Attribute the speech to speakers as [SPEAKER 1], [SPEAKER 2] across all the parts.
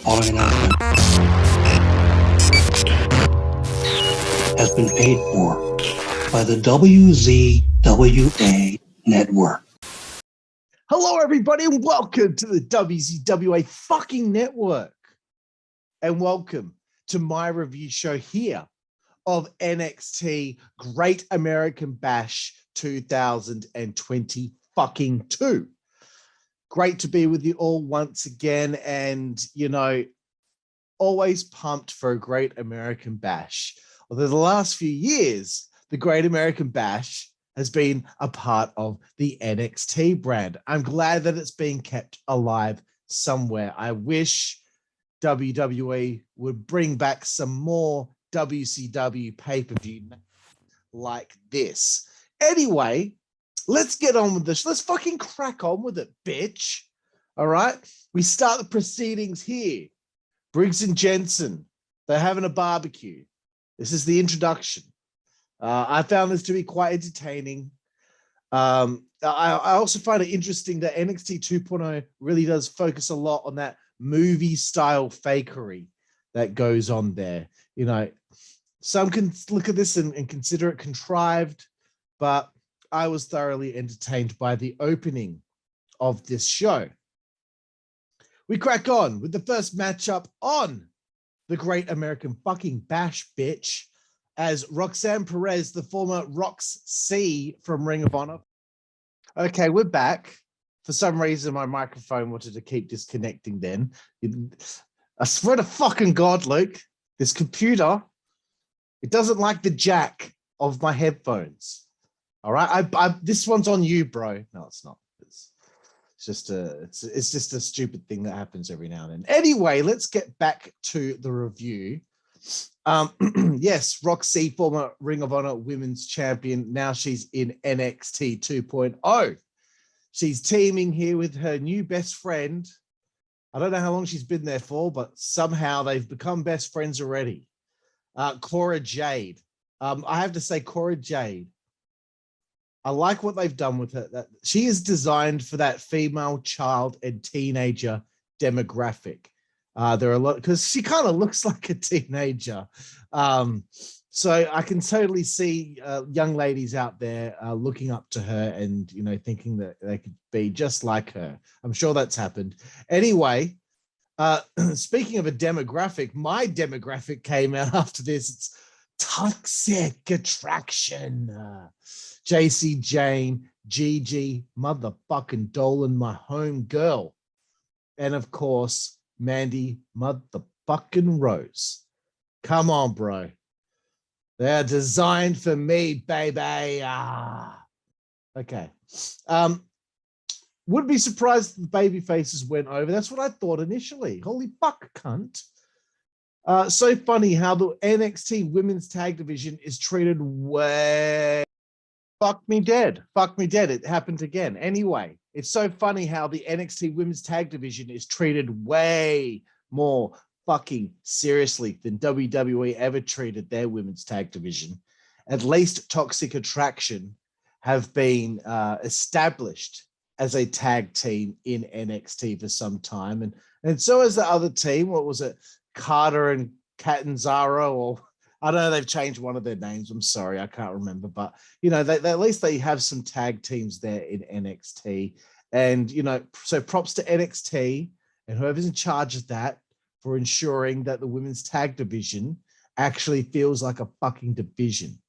[SPEAKER 1] following announcement has been paid for by the WZWA Network.
[SPEAKER 2] Hello, everybody, and welcome to the WZWA fucking network. And welcome to my review show here of NXT Great American Bash 2020 fucking 2. Great to be with you all once again, and always pumped for a Great American Bash. Although the last few years, the Great American Bash has been a part of the NXT brand. I'm glad that it's being kept alive somewhere. I wish WWE would bring back some more WCW pay-per-view like this. Anyway, let's get on with this. Let's fucking crack on with it, bitch. All right? We start the proceedings here. Briggs and Jensen, they're having a barbecue. This is the introduction. I found this to be quite entertaining. I also find it interesting that NXT 2.0 really does focus a lot on that movie-style fakery that goes on there. Some can look at this and consider it contrived, but I was thoroughly entertained by the opening of this show. We crack on with the first matchup on the Great American fucking Bash, bitch, as Roxanne Perez, the former Rox C from Ring of Honor. Okay, we're back. For some reason, my microphone wanted to keep disconnecting then. I swear to fucking God, Luke, this computer, it doesn't like the jack of my headphones. All right, this one's on you, bro. No, it's not. It's just a stupid thing that happens every now and then. Anyway, let's get back to the review. Yes, Roxy, former Ring of Honor Women's Champion. Now she's in NXT 2.0. She's teaming here with her new best friend. I don't know how long she's been there for, but somehow they've become best friends already. Cora Jade. I have to say, Cora Jade, I like what they've done with her. That she is designed for that female child and teenager demographic. There are a lot because she kind of looks like a teenager. So I can totally see young ladies out there looking up to her and thinking that they could be just like her. I'm sure that's happened. Anyway, speaking of a demographic, my demographic came out after this. It's Toxic Attraction. JC Jane, Gigi, motherfucking Dolan, my home girl. And of course, Mandy, motherfucking Rose. Come on, bro. They're designed for me, baby. Okay. Would be surprised if the baby faces went over. That's what I thought initially. Holy fuck, cunt. So funny how the NXT Women's Tag Division is treated way... Fuck me dead. Fuck me dead. It happened again. Anyway, it's so funny how the NXT Women's Tag Division is treated way more fucking seriously than WWE ever treated their Women's Tag Division. At least Toxic Attraction have been established as a tag team in NXT for some time. And so is the other team. What was it? Carter and Catanzaro, or I don't know, they've changed one of their names. I'm sorry, I can't remember. But, at least they have some tag teams there in NXT. And, so props to NXT and whoever's in charge of that for ensuring that the women's tag division actually feels like a fucking division.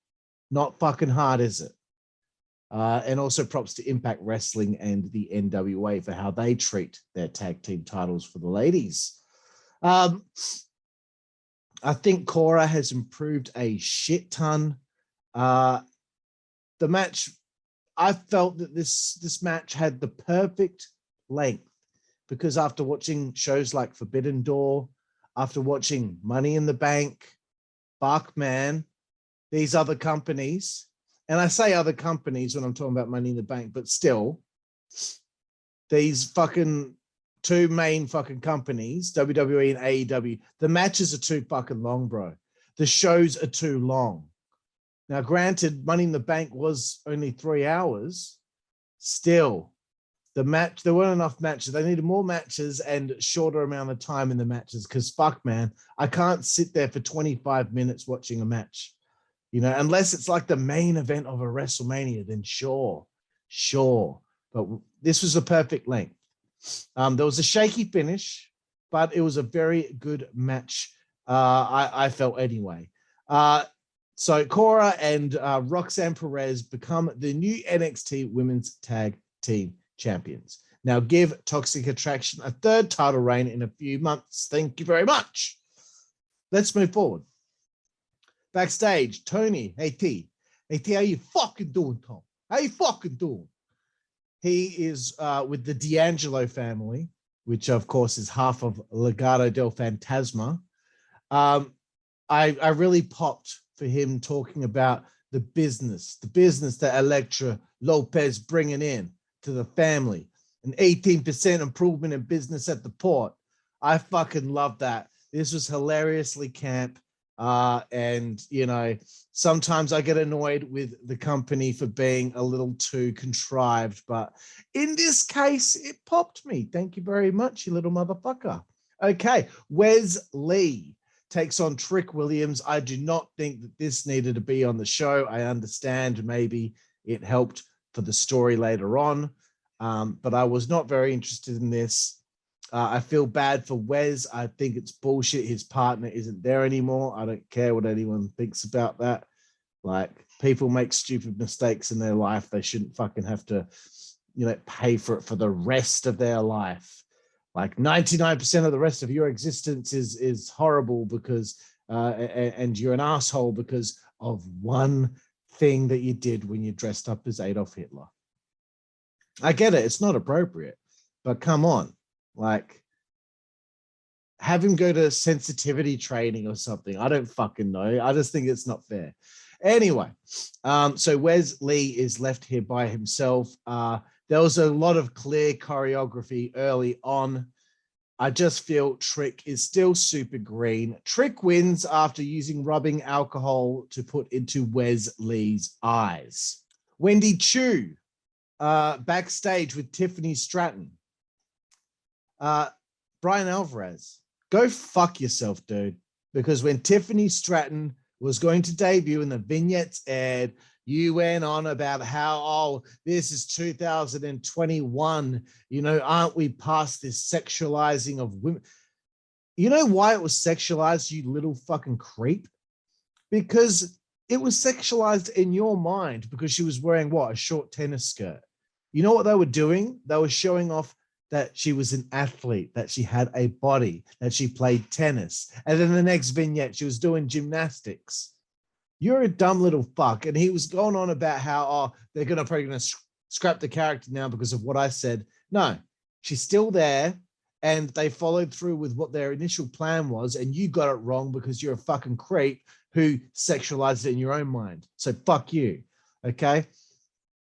[SPEAKER 2] Not fucking hard, is it? And also props to Impact Wrestling and the NWA for how they treat their tag team titles for the ladies. I think Cora has improved a shit ton. The match, I felt that this match had the perfect length because after watching shows like Forbidden Door, after watching Money in the Bank, Barkman, these other companies, and I say other companies when I'm talking about Money in the Bank, but still, these fucking two main fucking companies, WWE and AEW, the matches are too fucking long, bro. The shows are too long. Now, granted, Money in the Bank was only 3 hours. Still, the match, there weren't enough matches. They needed more matches and shorter amount of time in the matches because fuck, man, I can't sit there for 25 minutes watching a match, you know, unless it's like the main event of a WrestleMania, then sure. But this was a perfect length. There was a shaky finish, but it was a very good match. I felt anyway. So Cora and Roxanne Perez become the new NXT Women's Tag Team Champions. Now give Toxic Attraction a third title reign in a few months. Thank you very much. Let's move forward. Backstage, Tony, hey T, how you fucking doing, Tom? How you fucking doing? He is with the D'Angelo family, which of course is half of Legado del Fantasma. I really popped for him talking about the business that Elektra Lopez bringing in to the family, an 18% improvement in business at the port. I fucking love that. This was hilariously camp. And, you know, sometimes I get annoyed with the company for being a little too contrived, but in this case, it popped me. Thank you very much, you little motherfucker. Okay, Wes Lee takes on Trick Williams. I do not think that this needed to be on the show. I understand maybe it helped for the story later on, but I was not very interested in this. I feel bad for Wes. I think it's bullshit. His partner isn't there anymore. I don't care what anyone thinks about that. Like, people make stupid mistakes in their life. They shouldn't fucking have to, you know, pay for it for the rest of their life. Like 99% of the rest of your existence is horrible because, and you're an asshole because of one thing that you did when you dressed up as Adolf Hitler. I get it. It's not appropriate, but come on. Like, have him go to sensitivity training or something. I don't fucking know. I just think it's not fair. Anyway, so Wes Lee is left here by himself. There was a lot of clear choreography early on. I just feel Trick is still super green. Trick wins after using rubbing alcohol to put into Wes Lee's eyes. Wendy Choo, backstage with Tiffany Stratton. Brian Alvarez, go fuck yourself, dude. Because when Tiffany Stratton was going to debut and the vignettes aired, you went on about how, oh, this is 2021. You know, aren't we past this sexualizing of women? You know why it was sexualized, you little fucking creep? Because it was sexualized in your mind because she was wearing what? A short tennis skirt. You know what they were doing? They were showing off that she was an athlete, that she had a body, that she played tennis. And then the next vignette, she was doing gymnastics. You're a dumb little fuck. And he was going on about how, oh, they're probably going to scrap the character now because of what I said. No, she's still there. And they followed through with what their initial plan was. And you got it wrong because you're a fucking creep who sexualized it in your own mind. So fuck you. Okay.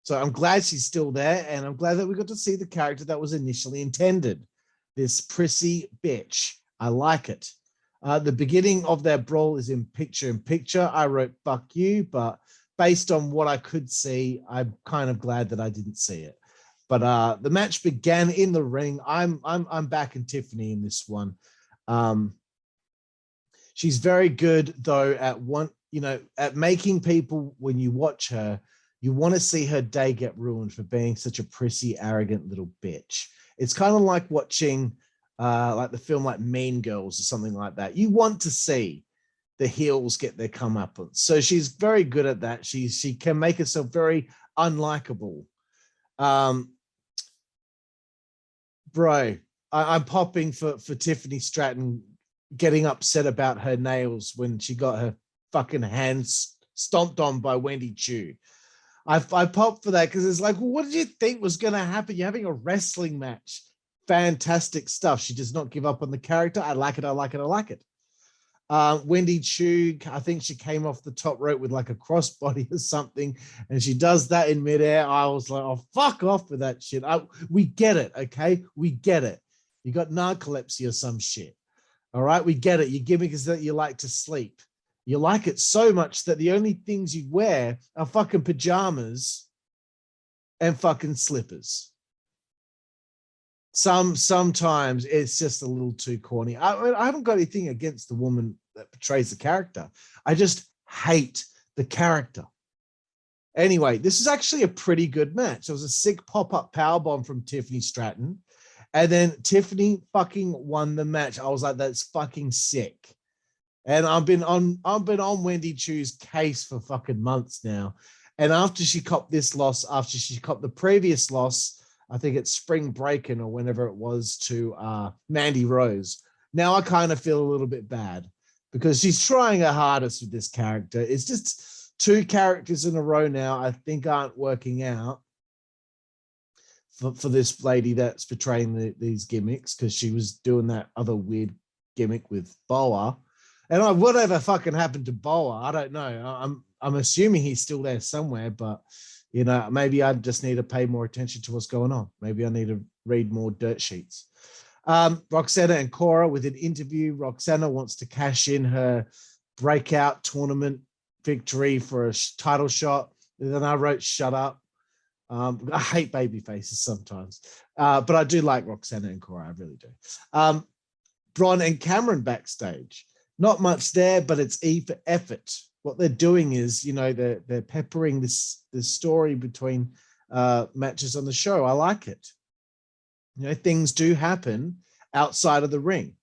[SPEAKER 2] So I'm glad she's still there, and I'm glad that we got to see the character that was initially intended. This prissy bitch. I like it. The beginning of their brawl is in picture. I wrote fuck you, but based on what I could see, I'm kind of glad that I didn't see it. But the match began in the ring. I'm backing Tiffany in this one. She's very good though at making people, when you watch her, you want to see her day get ruined for being such a prissy, arrogant little bitch. It's kind of like watching like the film like Mean Girls or something like that. You want to see the heels get their comeuppance. So she's very good at that. She can make herself very unlikable. Bro, I'm popping for Tiffany Stratton getting upset about her nails when she got her fucking hands stomped on by Wendy Choo. I popped for that because it's like, well, what did you think was going to happen? You're having a wrestling match. Fantastic stuff. She does not give up on the character. I like it. Wendy Choo, I think she came off the top rope with like a crossbody or something, and she does that in midair. I was like, oh, fuck off with that shit. We get it, okay? We get it. You got narcolepsy or some shit. All right, we get it. Your gimmick is that you like to sleep. You like it so much that the only things you wear are fucking pajamas and fucking slippers. Sometimes it's just a little too corny. I haven't got anything against the woman that portrays the character. I just hate the character. Anyway, this is actually a pretty good match. It was a sick pop-up powerbomb from Tiffany Stratton. And then Tiffany fucking won the match. I was like, that's fucking sick. And I've been on Wendy Choo's case for fucking months now. And after she copped this loss, after she copped the previous loss, I think it's Spring Breakin' or whenever it was to Mandy Rose. Now I kind of feel a little bit bad because she's trying her hardest with this character. It's just two characters in a row now I think aren't working out for this lady that's portraying these gimmicks, because she was doing that other weird gimmick with Boa. And whatever fucking happened to Boa, I don't know. I'm assuming he's still there somewhere, but you know, maybe I just need to pay more attention to what's going on. Maybe I need to read more dirt sheets. Roxanne and Cora with an interview. Roxanne wants to cash in her breakout tournament victory for a title shot. And then I wrote, shut up. I hate baby faces sometimes, but I do like Roxanne and Cora. I really do. Bron and Cameron backstage. Not much there, but it's E for effort. What they're doing is, you know, they're peppering this story between matches on the show. I like it. You know, things do happen outside of the ring,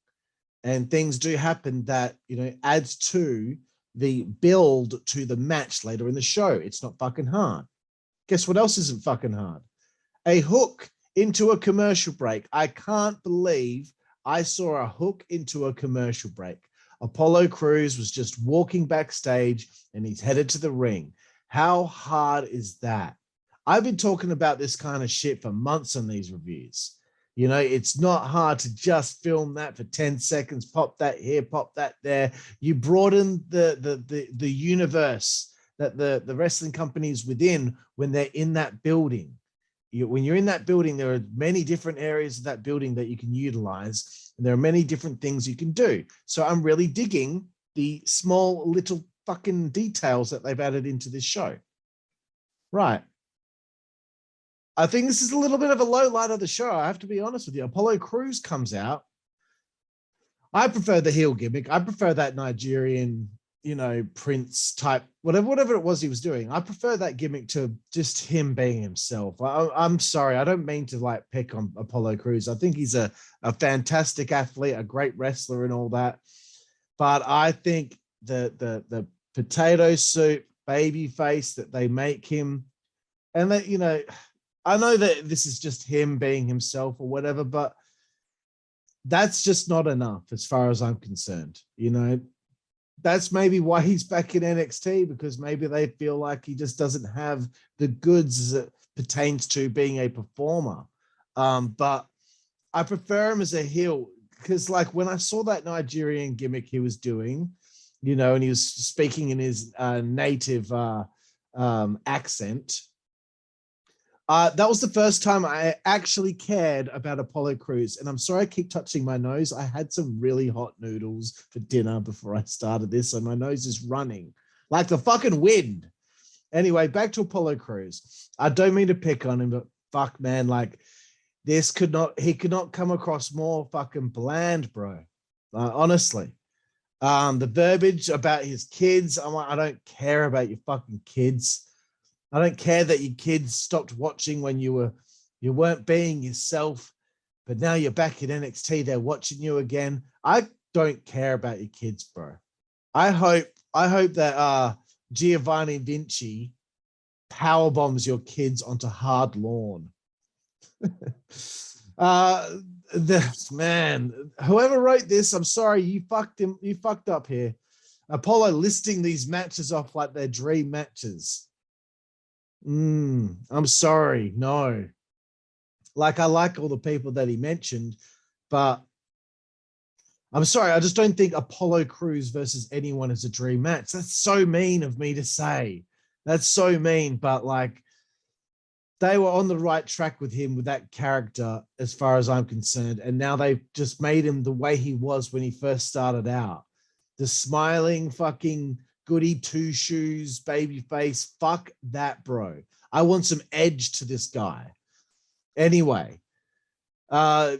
[SPEAKER 2] and things do happen that, you know, adds to the build to the match later in the show. It's not fucking hard. Guess what else isn't fucking hard? A hook into a commercial break. I can't believe I saw a hook into a commercial break. Apollo Crews was just walking backstage and he's headed to the ring. How hard is that? I've been talking about this kind of shit for months on these reviews. You know, it's not hard to just film that for 10 seconds, pop that here, pop that there. You broaden the universe that the wrestling company is within when they're in that building. When you're in that building, there are many different areas of that building that you can utilize, and there are many different things you can do. So I'm really digging the small little fucking details that they've added into this show. Right. I think this is a little bit of a low light of the show. I have to be honest with you. Apollo Crews comes out. I prefer the heel gimmick. I prefer that Nigerian, you know, Prince type, whatever it was he was doing. I prefer that gimmick to just him being himself. I'm sorry. I don't mean to like pick on Apollo Crews. I think he's a fantastic athlete, a great wrestler and all that. But I think the potato soup baby face that they make him, and that, you know, I know that this is just him being himself or whatever, but that's just not enough as far as I'm concerned. You know, that's maybe why he's back in NXT, because maybe they feel like he just doesn't have the goods as it pertains to being a performer. But I prefer him as a heel, because like when I saw that Nigerian gimmick he was doing, you know, and he was speaking in his native accent, that was the first time I actually cared about Apollo Crews. And I'm sorry I keep touching my nose. I had some really hot noodles for dinner before I started this, so my nose is running like the fucking wind. Anyway, back to Apollo Crews. I don't mean to pick on him, but fuck, man, like he could not come across more fucking bland, bro. Honestly. The verbiage about his kids, I'm like, I don't care about your fucking kids. I don't care that your kids stopped watching when you weren't being yourself, but now you're back in NXT. They're watching you again. I don't care about your kids, bro. I hope that Giovanni Vinci power bombs your kids onto hard lawn. Man, whoever wrote this, I'm sorry, you fucked up here. Apollo listing these matches off like they're dream matches. I'm sorry. No. Like, I like all the people that he mentioned, but I'm sorry. I just don't think Apollo Crews versus anyone is a dream match. That's so mean of me to say. That's so mean, but like, they were on the right track with him with that character as far as I'm concerned. And now they've just made him the way he was when he first started out. The smiling fucking goody two shoes, baby face. Fuck that, bro. I want some edge to this guy. Anyway,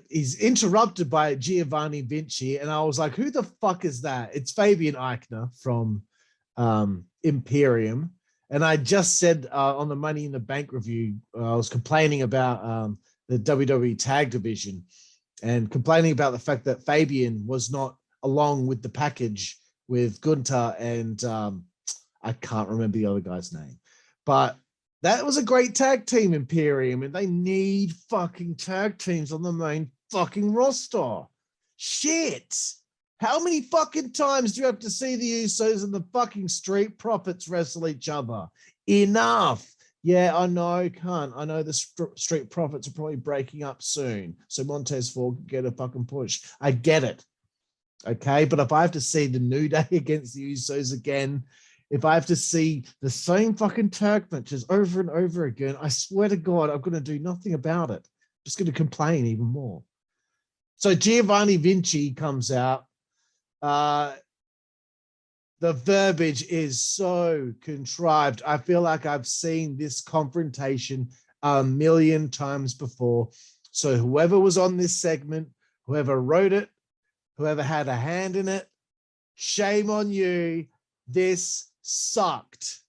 [SPEAKER 2] He's interrupted by Giovanni Vinci, and I was like, who the fuck is that? It's Fabian Eichner from Imperium. And I just said on the Money in the Bank review, I was complaining about the WWE tag division and complaining about the fact that Fabian was not along with the package with Gunter and I can't remember the other guy's name, but that was a great tag team, Imperium, and they need fucking tag teams on the main fucking roster. Shit. How many fucking times do you have to see the Usos and the fucking Street Profits wrestle each other? Enough. Yeah, I know, can't. I know the Street Profits are probably breaking up soon, so Montez Ford can get a fucking push. I get it. Okay, but if I have to see the New Day against the Usos again, if I have to see the same fucking tag matches over and over again, I swear to God, I'm going to do nothing about it. I'm just going to complain even more. So Giovanni Vinci comes out. The verbiage is so contrived. I feel like I've seen this confrontation a million times before. So whoever was on this segment, whoever wrote it, whoever had a hand in it, shame on you. This sucked.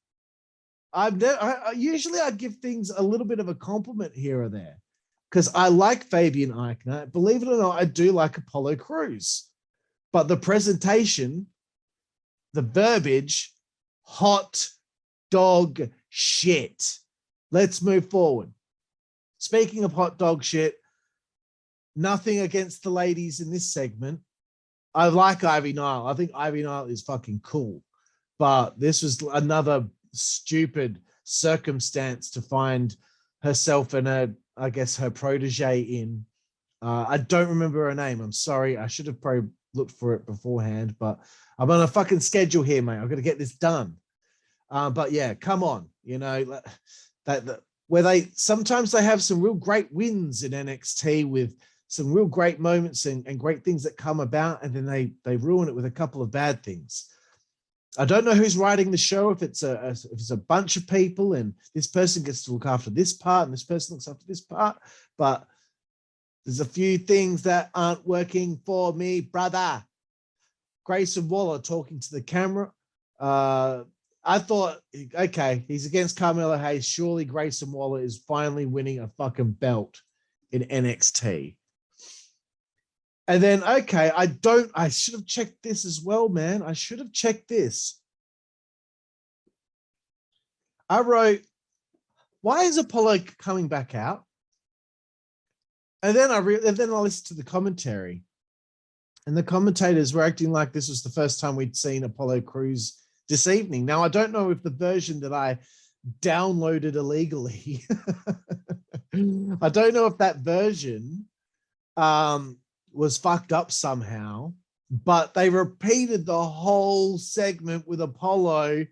[SPEAKER 2] Usually I give things a little bit of a compliment here or there because I like Fabian Eichner. Believe it or not, I do like Apollo Crews. But the presentation, the verbiage, hot dog shit. Let's move forward. Speaking of hot dog shit, nothing against the ladies in this segment. I like Ivy Nile. I think Ivy Nile is fucking cool. But this was another stupid circumstance to find herself and I guess her protege in. I don't remember her name. I'm sorry. I should have probably looked for it beforehand, but I'm on a fucking schedule here, mate. I've got to get this done. But yeah, come on. You know, where they sometimes they have some real great wins in NXT with some real great moments and great things that come about, and then they ruin it with a couple of bad things. I don't know who's writing the show, if it's a bunch of people and this person gets to look after this part and this person looks after this part, but there's a few things that aren't working for me, brother. Grayson Waller talking to the camera. I thought, okay, he's against Carmelo Hayes. Surely Grayson Waller is finally winning a fucking belt in NXT. And then, okay, I should have checked this as well, man. I should have checked this. I wrote, why is Apollo coming back out? And then I listened to the commentary, and the commentators were acting like this was the first time we'd seen Apollo Crews this evening. Now, I don't know if the version that I downloaded illegally, I don't know if that version was fucked up somehow, but they repeated the whole segment with Apollo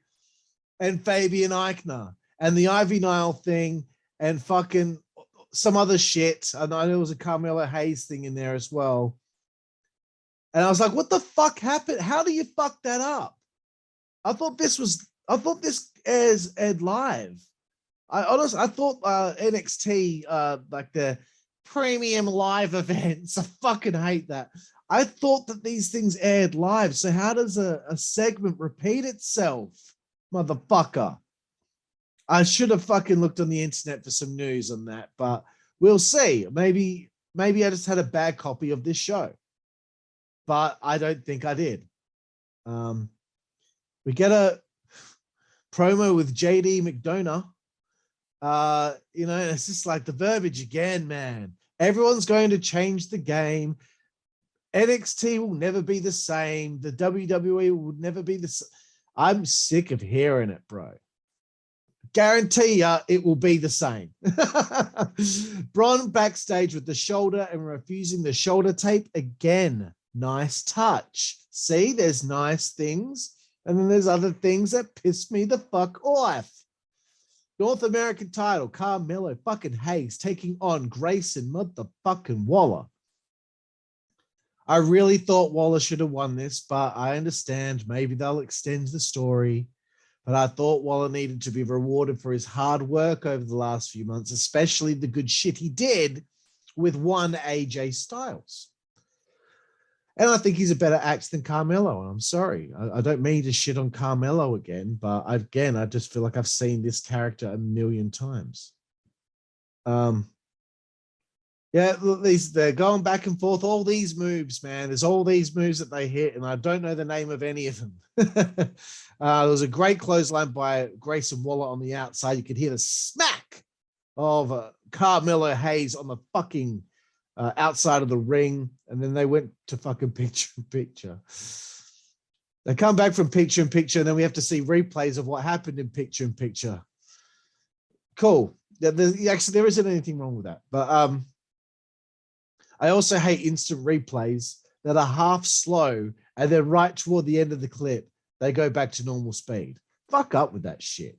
[SPEAKER 2] and Fabian Eichner and the Ivy Nile thing and fucking some other shit. And I know there was a Carmelo Hayes thing in there as well. And I was like, what the fuck happened? How do you fuck that up? I thought this aired live. I thought NXT, like the premium live events, I fucking hate that. I thought that these things aired live. So how does a segment repeat itself, motherfucker? I should have fucking looked on the internet for some news on that, but we'll see. Maybe I just had a bad copy of this show, but I don't think I did. We get a promo with JD McDonough. You know, it's just like the verbiage again, man. Everyone's going to change the game. NXT will never be the same. The WWE will never be the same. I'm sick of hearing it, bro. Guarantee ya it will be the same. Bron backstage with the shoulder and refusing the shoulder tape again. Nice touch. See, there's nice things. And then there's other things that piss me the fuck off. North American title, Carmelo fucking Hayes taking on Grayson motherfucking Waller. I really thought Waller should have won this, but I understand maybe they'll extend the story. But I thought Waller needed to be rewarded for his hard work over the last few months, especially the good shit he did with one AJ Styles. And I think he's a better act than Carmelo. I'm sorry. I don't mean to shit on Carmelo again, but I just feel like I've seen this character a million times. Yeah, they're going back and forth. All these moves, man. There's all these moves that they hit, and I don't know the name of any of them. There was a great clothesline by Grayson Waller on the outside. You could hear the smack of Carmelo Hayes on the fucking outside of the ring, and then they went to fucking picture in picture. They come back from picture in picture, and then we have to see replays of what happened in picture in picture. Cool. Actually, there isn't anything wrong with that, but I also hate instant replays that are half slow, and then right toward the end of the clip, they go back to normal speed. Fuck up with that shit.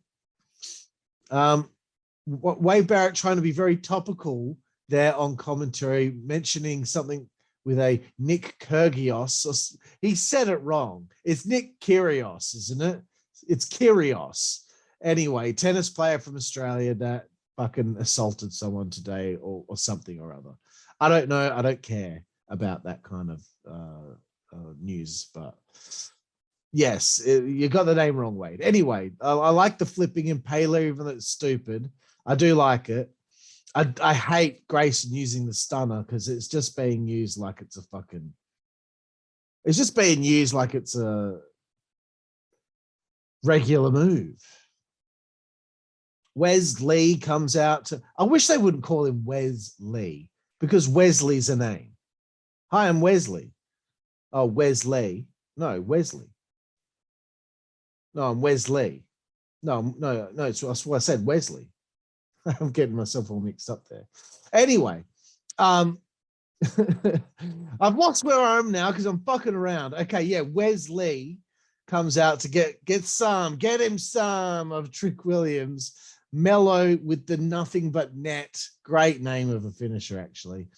[SPEAKER 2] Wade Barrett trying to be very topical there on commentary, mentioning something with a Nick Kyrgios. He said it wrong. It's Nick Kyrgios, isn't it? It's Kyrgios. Anyway, tennis player from Australia that fucking assaulted someone today or something or other. I don't know. I don't care about that kind of news, but yes, you got the name wrong, Wade. Anyway, I like the flipping impaler, even though it's stupid. I do like it. I hate Grayson using the stunner because it's just being used like it's a fucking. It's just being used like it's a regular move. Wesley comes out to. I wish they wouldn't call him Wesley because Wesley's a name. Hi, I'm Wesley. Oh, Wesley. No, Wesley. No, I'm Wesley. No, that's what I said, Wesley. I'm getting myself all mixed up there. Anyway, I've lost where I am now because I'm fucking around. Okay, yeah, Wesley comes out to get him some of Trick Williams. Mello with the nothing but net. Great name of a finisher, actually.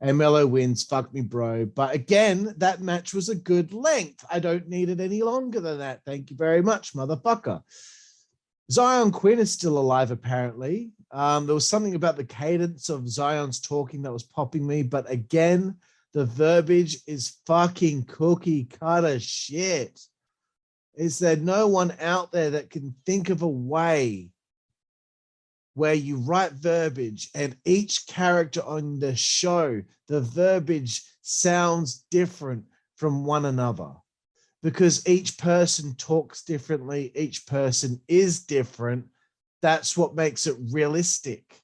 [SPEAKER 2] And Mello wins. Fuck me, bro. But again, that match was a good length. I don't need it any longer than that. Thank you very much, motherfucker. Zion Quinn is still alive, apparently. There was something about the cadence of Zion's talking that was popping me. But again, the verbiage is fucking cookie cutter shit. Is there no one out there that can think of a way where you write verbiage and each character on the show, the verbiage sounds different from one another because each person talks differently. Each person is different. That's what makes it realistic.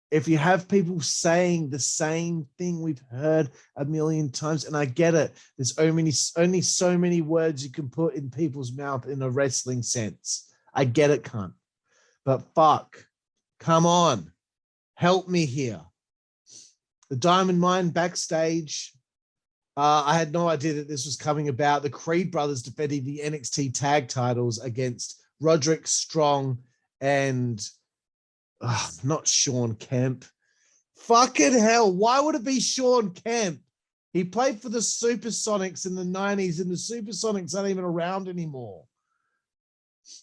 [SPEAKER 2] If you have people saying the same thing we've heard a million times, and I get it, there's only so many words you can put in people's mouth in a wrestling sense. I get it, cunt. But fuck. Come on, help me here. The Diamond Mine backstage. I had no idea that this was coming about. The Creed brothers defending the NXT tag titles against Roderick Strong and not Sean Kemp. Fucking hell, why would it be Sean Kemp? He played for the Supersonics in the 90s, and the Supersonics aren't even around anymore.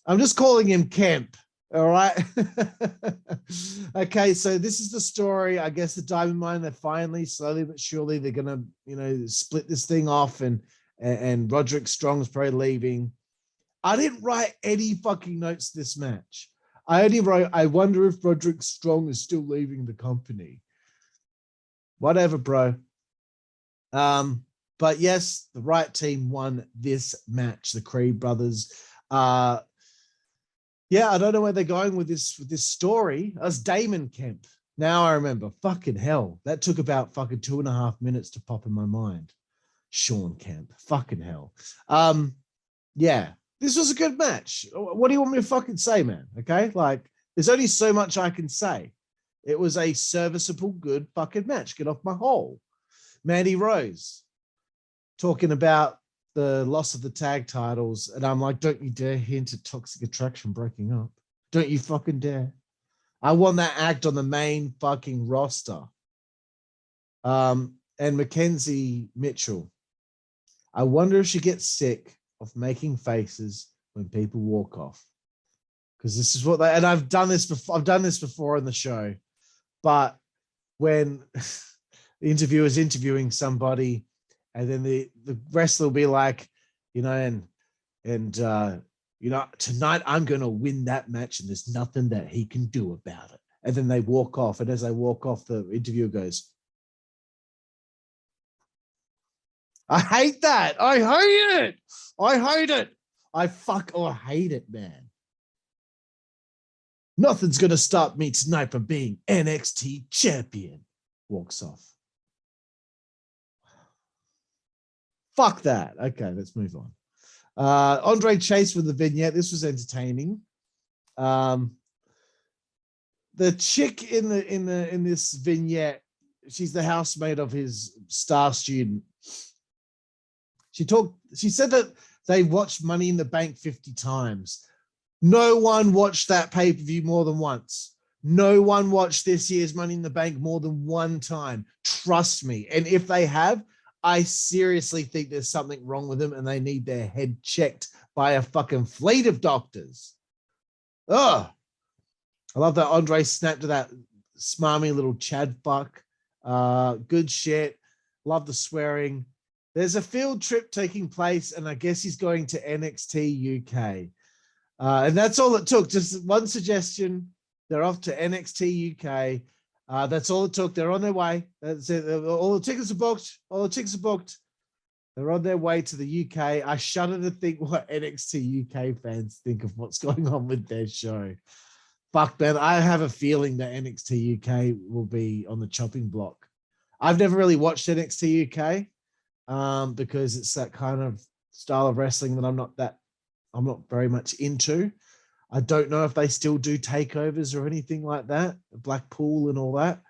[SPEAKER 2] I'm just calling him Kemp. All right. Okay, so this is the story. I guess the Diamond Mine, they're finally, slowly but surely, they're gonna, split this thing off, and Roderick Strong's probably leaving. I didn't write any fucking notes this match. I only wrote, I wonder if Roderick Strong is still leaving the company. Whatever, bro. But yes, the right team won this match. The Creed brothers. Yeah, I don't know where they're going with this story. That's Damon Kemp. Now I remember. Fucking hell. That took about fucking 2.5 minutes to pop in my mind. Sean Kemp. Fucking hell. Yeah, this was a good match. What do you want me to fucking say, man? Okay? Like, there's only so much I can say. It was a serviceable, good fucking match. Get off my hole. Mandy Rose talking about the loss of the tag titles, and I'm like, don't you dare hint at Toxic Attraction breaking up. Don't you fucking dare. I want that act on the main fucking roster. And Mackenzie Mitchell. I wonder if she gets sick of making faces when people walk off. Because this is what and I've done this before on the show, but when the interviewer is interviewing somebody, and then the wrestler will be like, you know, you know, tonight I'm going to win that match, and there's nothing that he can do about it. And then they walk off, and as they walk off, the interviewer goes, I hate that. I hate it. I hate it. I hate it, man. Nothing's going to stop me tonight from being NXT champion. Walks off. Fuck that. Okay, let's move on. Andre Chase with the vignette. This was entertaining. The chick in this vignette, she's the housemate of his star student. She said that they watched Money in the Bank 50 times. No one watched that pay-per-view more than once. No one watched this year's Money in the Bank more than one time. Trust me. And if they have, I seriously think there's something wrong with them and they need their head checked by a fucking fleet of doctors. Ugh. I love that Andre snapped to that smarmy little Chad fuck. Good shit. Love the swearing. There's a field trip taking place, and I guess he's going to NXT UK. And that's all it took. Just one suggestion. They're off to NXT UK. That's all it took. They're on their way. That's it. All the tickets are booked. All the tickets are booked. They're on their way to the UK. I shudder to think what NXT UK fans think of what's going on with their show. Fuck, man. I have a feeling that NXT UK will be on the chopping block. I've never really watched NXT UK because it's that kind of style of wrestling that I'm not very much into. I don't know if they still do takeovers or anything like that, Blackpool and all that.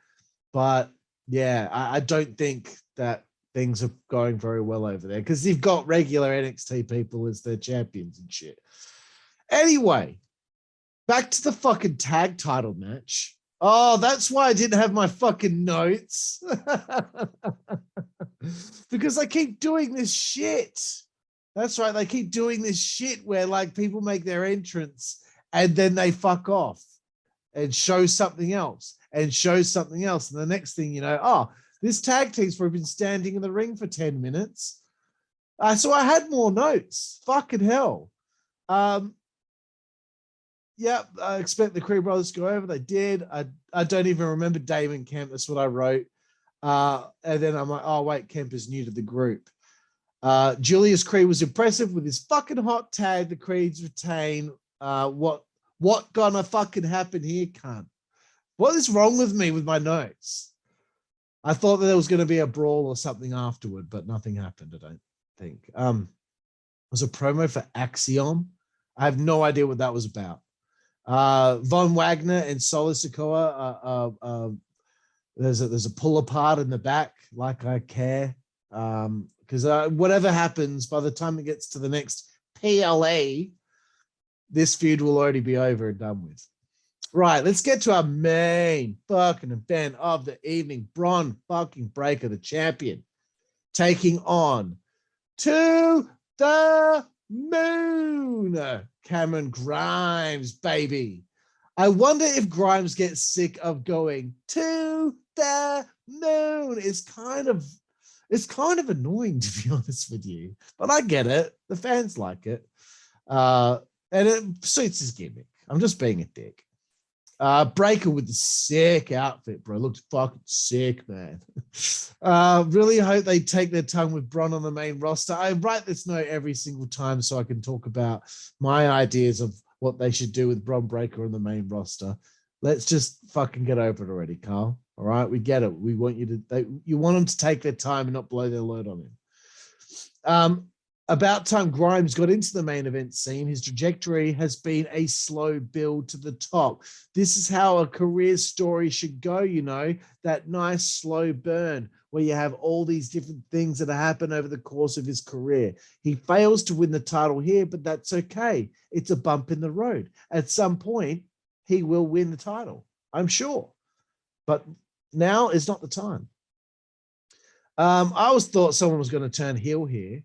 [SPEAKER 2] But yeah, I don't think that things are going very well over there because they've got regular NXT people as their champions and shit. Anyway, back to the fucking tag title match. Oh, that's why I didn't have my fucking notes. Because I keep doing this shit. That's right. They keep doing this shit where like people make their entrance and then they fuck off and show something else and show something else. And the next thing you know, oh, this tag team's probably been standing in the ring for 10 minutes. So I had more notes. Fucking hell. Yeah, I expect the Creed brothers to go over. They did. I don't even remember Damon Kemp. That's what I wrote. And then I'm like, oh, wait, Kemp is new to the group. Julius Creed was impressive with his fucking hot tag. The Creeds retain. What gonna fucking happen here, cunt? What is wrong with me with my notes? I thought that there was going to be a brawl or something afterward, but nothing happened, I don't think. It was a promo for Axiom. I have no idea what that was about. Von Wagner and Solo Sikoa, there's a pull apart in the back, like I care. Because whatever happens, by the time it gets to the next PLA, this feud will already be over and done with. Right, let's get to our main fucking event of the evening. Bron fucking Breakker, the champion, taking on To the Moon, Cameron Grimes, baby. I wonder if Grimes gets sick of going to the moon. It's kind of annoying, to be honest with you, but I get it. The fans like it. And it suits his gimmick. I'm just being a dick. Breakker with the sick outfit, bro. Looks fucking sick, man. Really hope they take their time with Bron on the main roster. I write this note every single time so I can talk about my ideas of what they should do with Bron Breakker on the main roster. Let's just fucking get over it already, Carl. All right, we get it. We want you want them to take their time and not blow their load on him. About time Grimes got into the main event scene. His trajectory has been a slow build to the top. This is how a career story should go, you know, that nice slow burn where you have all these different things that happen over the course of his career. He fails to win the title here, but that's okay. It's a bump in the road. At some point, he will win the title, I'm sure. But now is not the time. I always thought someone was going to turn heel here.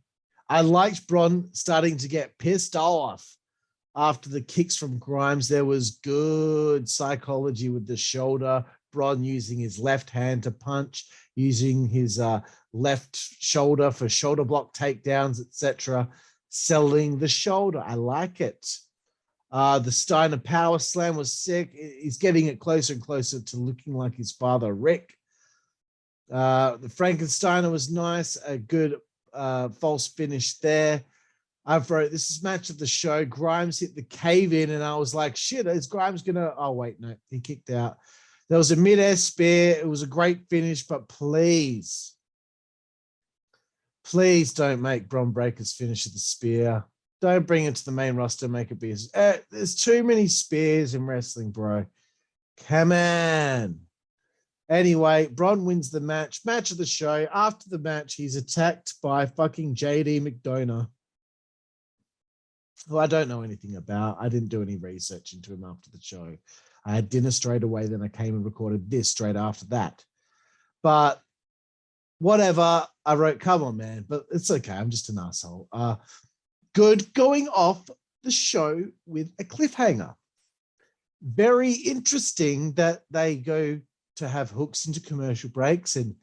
[SPEAKER 2] I liked Bron starting to get pissed off after the kicks from Grimes. There was good psychology with the shoulder. Bron using his left hand to punch, using his left shoulder for shoulder block takedowns, etc. Selling the shoulder. I like it. The Steiner power slam was sick. He's getting it closer and closer to looking like his father, Rick. The Frankensteiner was nice. A good false finish there. I wrote, this is match of the show. Grimes hit the cave in, and I was like, shit, is Grimes gonna? Oh wait, no, he kicked out. There was a mid-air spear. It was a great finish, but please don't make Bron Breakker's finish of the spear. Don't bring it to the main roster. Make it be. There's too many spears in wrestling, bro. Come on. Anyway, Bron wins the match. Match of the show. After the match, he's attacked by fucking JD McDonough, who I don't know anything about. I didn't do any research into him after the show. I had dinner straight away. Then I came and recorded this straight after that. But whatever. I wrote, come on, man. But it's okay. I'm just an asshole. Good going off the show with a cliffhanger. Very interesting that they go to have hooks into commercial breaks and,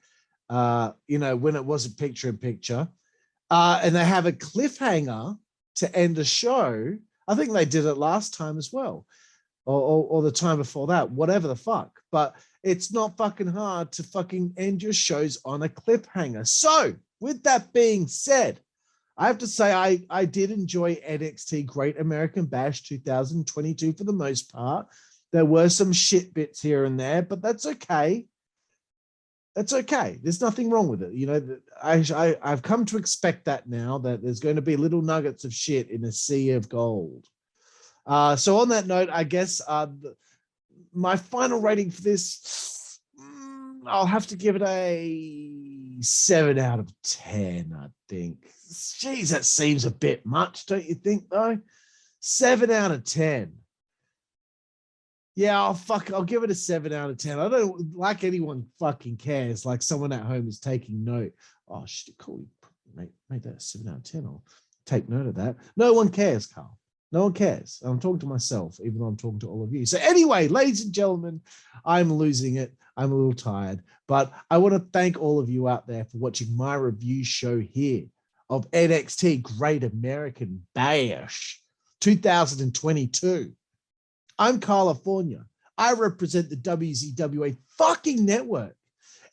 [SPEAKER 2] when it wasn't picture in picture, and they have a cliffhanger to end the show. I think they did it last time as well, or the time before that, whatever the fuck. But it's not fucking hard to fucking end your shows on a cliffhanger. So with that being said, I have to say I did enjoy NXT Great American Bash 2022 for the most part. There were some shit bits here and there, but that's okay. That's okay. There's nothing wrong with it. I've come to expect that now, that there's going to be little nuggets of shit in a sea of gold. So on that note, I guess my final rating for this, I'll have to give it a 7 out of 10, I think. Jeez, that seems a bit much, don't you think, though? 7 out of 10. Yeah, I'll give it a 7 out of 10. I don't like anyone fucking cares. Like someone at home is taking note. Oh, shit, cool. Made that a 7 out of 10. I'll take note of that. No one cares, Carl. No one cares. I'm talking to myself, even though I'm talking to all of you. So anyway, ladies and gentlemen, I'm losing it. I'm a little tired, but I want to thank all of you out there for watching my review show here of NXT Great American Bash 2022. I'm Karlifornia. I represent the WZWA fucking network,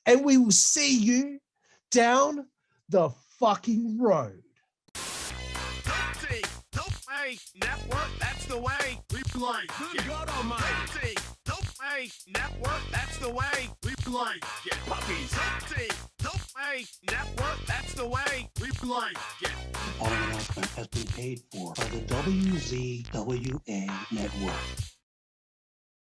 [SPEAKER 2] and we will see you down the fucking road.
[SPEAKER 3] Network, that's the way we play. Good God Almighty. Network, that's the way we play. Get puppies. Network, that's the way we play. Get.
[SPEAKER 1] The following announcement has been paid for by the WZWA Network.